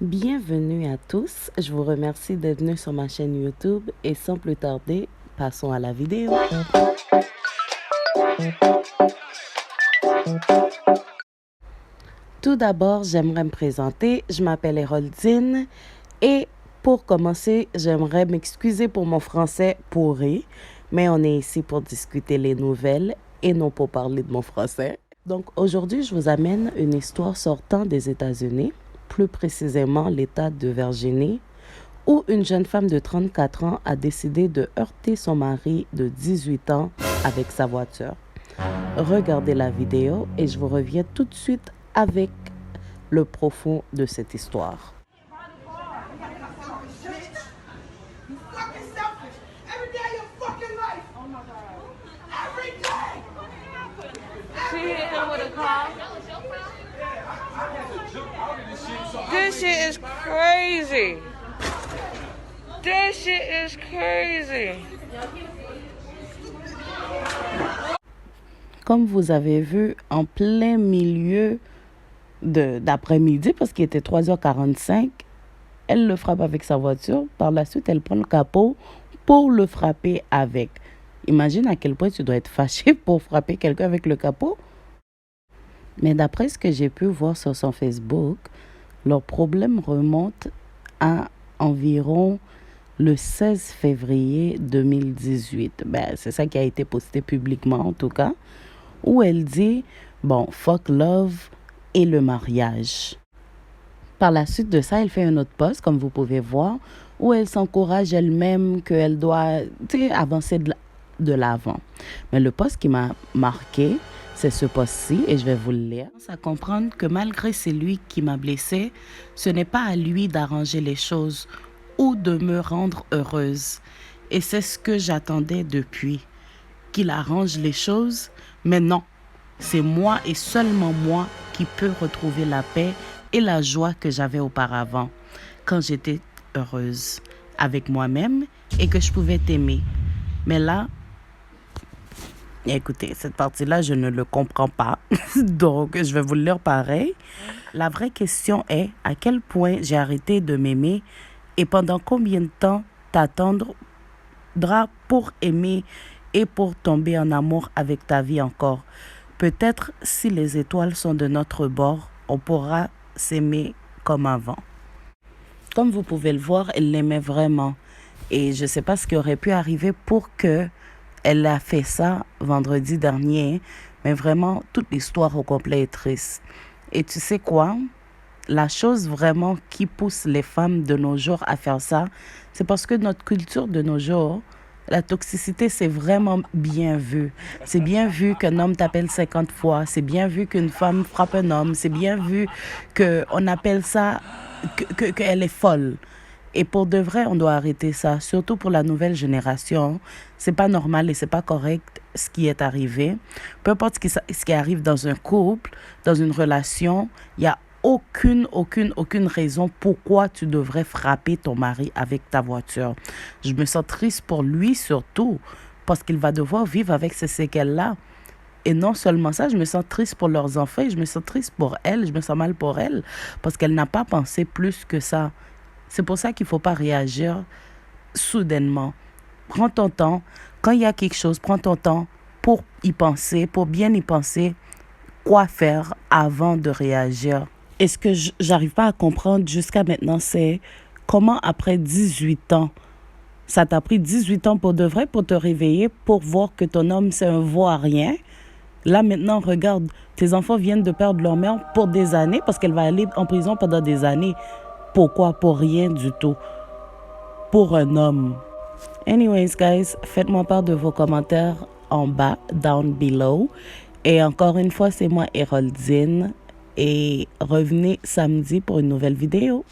Bienvenue à tous, je vous remercie d'être venus sur ma chaîne YouTube et sans plus tarder, passons à la vidéo. Tout d'abord, j'aimerais me présenter, je m'appelle Héroldine et pour commencer, j'aimerais m'excuser pour mon français pourri, mais on est ici pour discuter les nouvelles et non pour parler de mon français. Donc aujourd'hui, je vous amène une histoire sortant des États-Unis, plus précisément l'État de Virginie, où une jeune femme de 34 ans a décidé de heurter son mari de 18 ans avec sa voiture. Regardez la vidéo et je vous reviens tout de suite avec le profond de cette histoire. She hit him with a car. This shit is crazy. This shit is crazy. Comme vous avez vu, en plein milieu d'après-midi, parce qu'il était 3h45, elle le frappe avec sa voiture. Par la suite, elle prend le capot pour le frapper avec. Imagine à quel point tu dois être fâché pour frapper quelqu'un avec le capot. Mais d'après ce que j'ai pu voir sur son Facebook, leur problème remonte à environ le 16 février 2018. C'est ça qui a été posté publiquement en tout cas, où elle dit, bon, fuck love et le mariage. Par la suite de ça, elle fait un autre post, comme vous pouvez voir, où elle s'encourage elle-même qu'elle doit avancer de l'avant. Mais le post qui m'a marqué, c'est ce post-ci, et je vais vous le lire. Je commence à comprendre que malgré c'est lui qui m'a blessée, ce n'est pas à lui d'arranger les choses ou de me rendre heureuse. Et c'est ce que j'attendais depuis, qu'il arrange les choses, mais non. C'est moi et seulement moi qui peux retrouver la paix et la joie que j'avais auparavant, quand j'étais heureuse avec moi-même et que je pouvais t'aimer. Mais là, écoutez, cette partie-là, je ne le comprends pas. Donc, je vais vous le lire pareil. La vraie question est, à quel point j'ai arrêté de m'aimer et pendant combien de temps t'attendra pour aimer et pour tomber en amour avec ta vie encore. Peut-être si les étoiles sont de notre bord, on pourra s'aimer comme avant. Comme vous pouvez le voir, elle l'aimait vraiment. Et je ne sais pas ce qui aurait pu arriver pour que elle a fait ça vendredi dernier. Mais vraiment, toute l'histoire au complet est triste. Et tu sais quoi? La chose vraiment qui pousse les femmes de nos jours à faire ça, c'est parce que notre culture de nos jours, la toxicité, c'est vraiment bien vu. C'est bien vu qu'un homme t'appelle 50 fois. C'est bien vu qu'une femme frappe un homme. C'est bien vu qu'on appelle ça qu'elle est folle. Et pour de vrai, on doit arrêter ça, surtout pour la nouvelle génération. C'est pas normal et c'est pas correct ce qui est arrivé. Peu importe ce qui arrive dans un couple, dans une relation, il y a aucune raison pourquoi tu devrais frapper ton mari avec ta voiture. Je me sens triste pour lui surtout, parce qu'il va devoir vivre avec ces séquelles-là. Et non seulement ça, je me sens triste pour leurs enfants, et je me sens triste pour elle, je me sens mal pour elle, parce qu'elle n'a pas pensé plus que ça. C'est pour ça qu'il ne faut pas réagir soudainement. Prends ton temps. Quand il y a quelque chose, prends ton temps pour y penser, pour bien y penser, quoi faire avant de réagir. Et ce que j'arrive pas à comprendre jusqu'à maintenant, c'est comment après 18 ans, ça t'a pris 18 ans pour de vrai, pour te réveiller, pour voir que ton homme, c'est un vaurien. Là, maintenant, regarde, tes enfants viennent de perdre leur mère pour des années, parce qu'elle va aller en prison pendant des années. Pourquoi? Pour rien du tout. Pour un homme. Anyways, guys, faites-moi part de vos commentaires en bas, down below. Et encore une fois, c'est moi, Héroldine. Et revenez samedi pour une nouvelle vidéo.